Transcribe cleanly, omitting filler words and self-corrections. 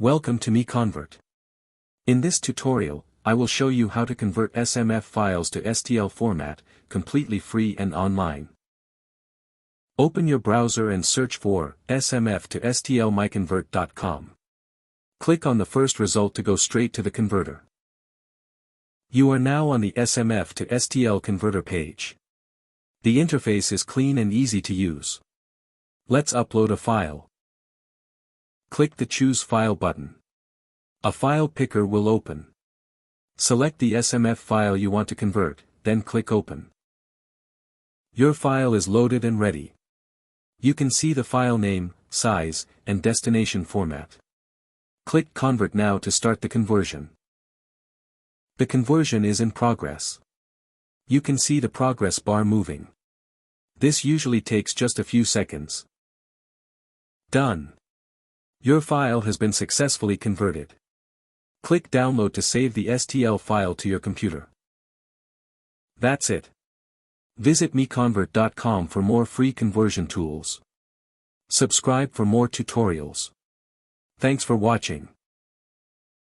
Welcome to MiConvert. In this tutorial, I will show you how to convert SMF files to STL format, completely free and online. Open your browser and search for SMF to STL MiConvert.com. Click on the first result to go straight to the converter. You are now on the SMF to STL converter page. The interface is clean and easy to use. Let's upload a file. Click the Choose File button. A file picker will open. Select the SMF file you want to convert, then click Open. Your file is loaded and ready. You can see the file name, size, and destination format. Click Convert now to start the conversion. The conversion is in progress. You can see the progress bar moving. This usually takes just a few seconds. Done. Your file has been successfully converted. Click Download to save the STL file to your computer. That's it. Visit MiConvert.com for more free conversion tools. Subscribe for more tutorials. Thanks for watching.